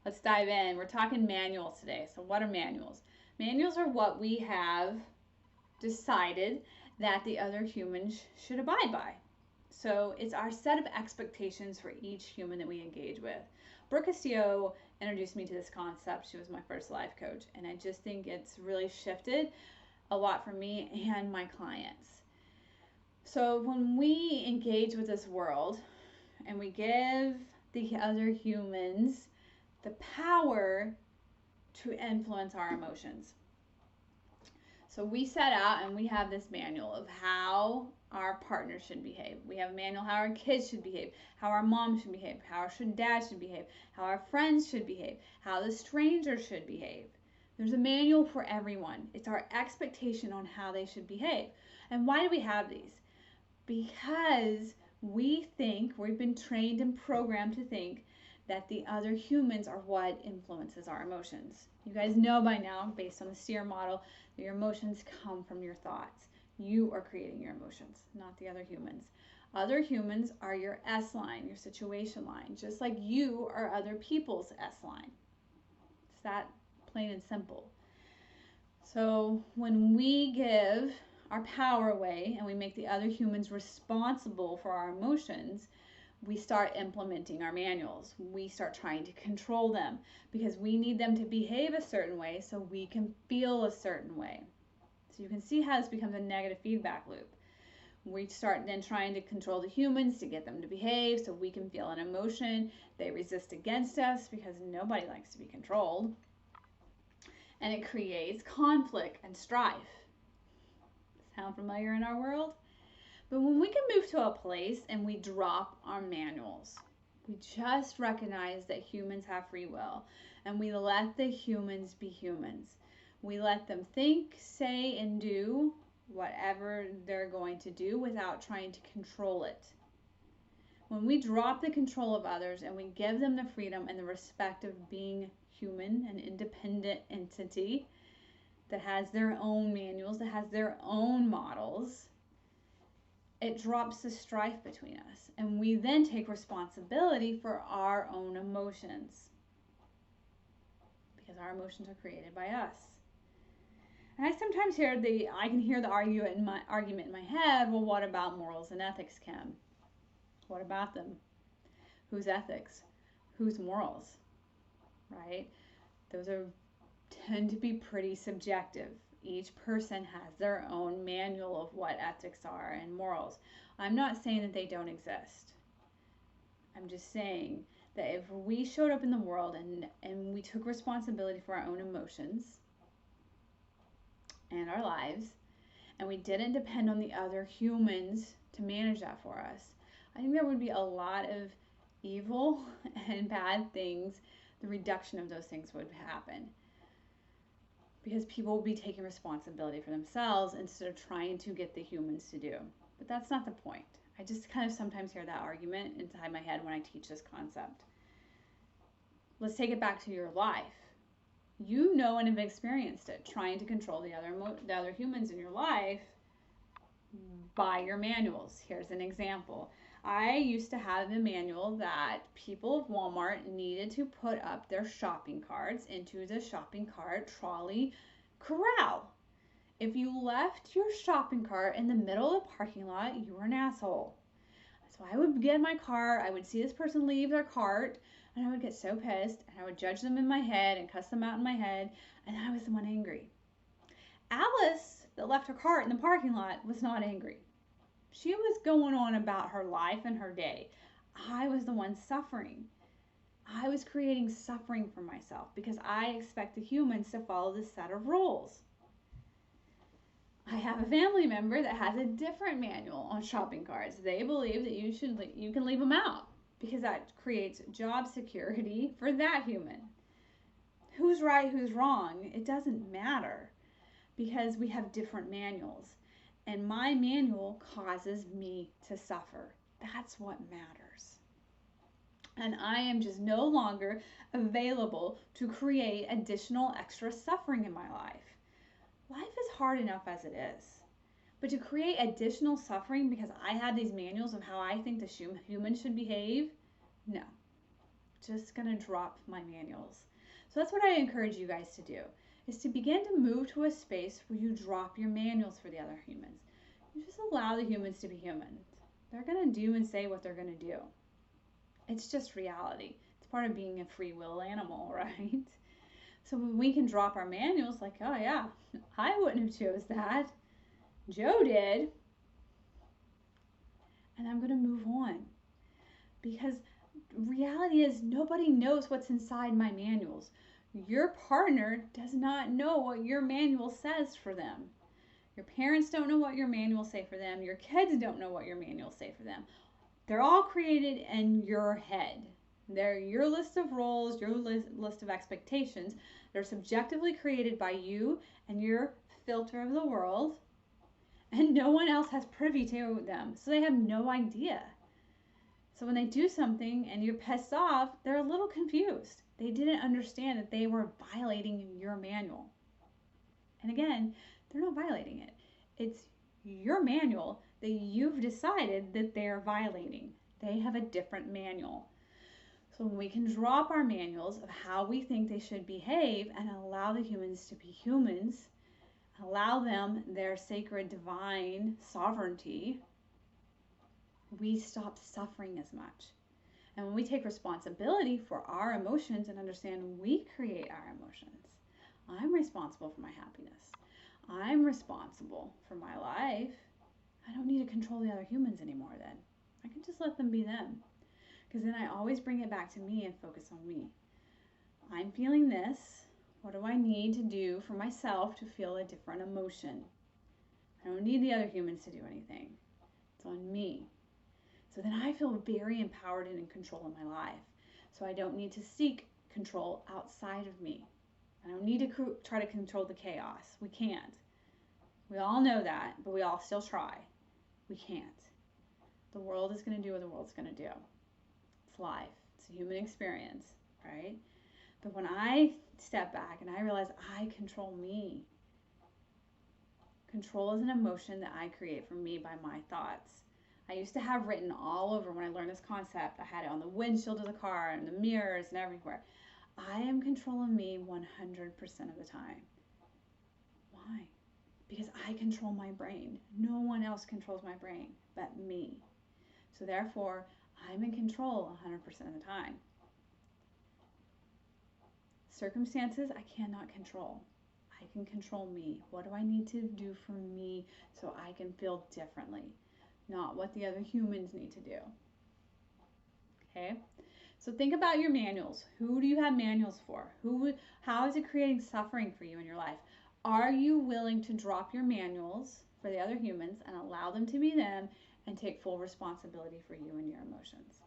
Let's dive in. We're talking manuals today. So, what are manuals? Manuals are what we have decided that the other humans should abide by. So, it's our set of expectations for each human that we engage with. Brooke Castillo introduced me to this concept. She was my first life coach, and I just think it's really shifted a lot for me and my clients. So, when we engage with this world and we give the other humans the power to influence our emotions. So we set out and we have this manual of how our partner should behave. We have a manual how our kids should behave, how our mom should behave, how our dad should behave, how our friends should behave, how the stranger should behave. There's a manual for everyone. It's our expectation on how they should behave. And why do we have these? Because we think, we've been trained and programmed to think that the other humans are what influences our emotions. You guys know by now, based on the STEER model, that your emotions come from your thoughts. You are creating your emotions, not the other humans. Other humans are your S line, your situation line, just like you are other people's S line. It's that plain and simple. So when we give our power away and we make the other humans responsible for our emotions, we start implementing our manuals. We start trying to control them because we need them to behave a certain way so we can feel a certain way. So you can see how this becomes a negative feedback loop. We start then trying to control the humans to get them to behave so we can feel an emotion. They resist against us because nobody likes to be controlled. And it creates conflict and strife. Sound familiar in our world? But when we can move to a place and we drop our manuals, we just recognize that humans have free will and we let the humans be humans. We let them think, say, and do whatever they're going to do without trying to control it. When we drop the control of others and we give them the freedom and the respect of being human, an independent entity that has their own manuals, that has their own models, it drops the strife between us. And we then take responsibility for our own emotions because our emotions are created by us. And I sometimes I can hear the argument in my head, well, what about morals and ethics, Kim? What about them? Whose ethics? Whose morals? Right? Those tend to be pretty subjective. Each person has their own manual of what ethics are and morals. I'm not saying that they don't exist. I'm just saying that if we showed up in the world and we took responsibility for our own emotions and our lives, and we didn't depend on the other humans to manage that for us, I think there would be a lot of evil and bad things. The reduction of those things would happen because people will be taking responsibility for themselves instead of trying to get the humans to do. But that's not the point. I just kind of sometimes hear that argument inside my head when I teach this concept. Let's take it back to your life. You know and have experienced it, trying to control the other humans in your life by your manuals. Here's an example. I used to have a manual that people of Walmart needed to put up their shopping carts into the shopping cart trolley corral. If you left your shopping cart in the middle of the parking lot, you were an asshole. So I would get in my car, I would see this person leave their cart, and I would get so pissed, and I would judge them in my head and cuss them out in my head, and I was the one angry. Alice, that left her cart in the parking lot, was not angry. She was going on about her life and her day. I was the one suffering. I was creating suffering for myself because I expect the humans to follow this set of rules. I have a family member that has a different manual on shopping carts. They believe that you can leave them out because that creates job security for that human. Who's right, who's wrong? It doesn't matter because we have different manuals. And my manual causes me to suffer. That's what matters. And I am just no longer available to create additional extra suffering in my life. Life is hard enough as it is. But to create additional suffering because I have these manuals of how I think the human should behave, no. just going to drop my manuals. So that's what I encourage you guys to do, is to begin to move to a space where you drop your manuals for the other humans. You just allow the humans to be human. They're going to do and say what they're going to do. It's just reality. It's part of being a free will animal, right? So when we can drop our manuals, like, oh yeah, I wouldn't have chose that. Joe did. And I'm going to move on. Because reality is nobody knows what's inside my manuals. Your partner does not know what your manual says for them. Your parents don't know what your manuals say for them. Your kids don't know what your manuals say for them. They're all created in your head. They're your list of roles, your list of expectations. They're subjectively created by you and your filter of the world. And no one else has privy to them. So they have no idea. So when they do something and you're pissed off, they're a little confused. They didn't understand that they were violating your manual. And again, they're not violating it. It's your manual that you've decided that they're violating. They have a different manual. So when we can drop our manuals of how we think they should behave and allow the humans to be humans, allow them their sacred divine sovereignty, we stop suffering as much. And when we take responsibility for our emotions and understand we create our emotions, I'm responsible for my happiness. I'm responsible for my life. I don't need to control the other humans anymore then. I can just let them be them. Because then I always bring it back to me and focus on me. I'm feeling this. What do I need to do for myself to feel a different emotion? I don't need the other humans to do anything. It's on me. So then I feel very empowered and in control of my life. So I don't need to seek control outside of me. I don't need to try to control the chaos. We can't. We all know that, but we all still try. We can't. The world is going to do what the world's going to do. It's life. It's a human experience, right? But when I step back and I realize I control me, control is an emotion that I create for me by my thoughts. I used to have written all over when I learned this concept. I had it on the windshield of the car and the mirrors and everywhere. I am controlling me 100% of the time. Why? Because I control my brain. No one else controls my brain but me. So therefore, I'm in control 100% of the time. Circumstances I cannot control. I can control me. What do I need to do for me so I can feel differently? Not what the other humans need to do. Okay? So think about your manuals. Who do you have manuals for? How is it creating suffering for you in your life? Are you willing to drop your manuals for the other humans and allow them to be them and take full responsibility for you and your emotions?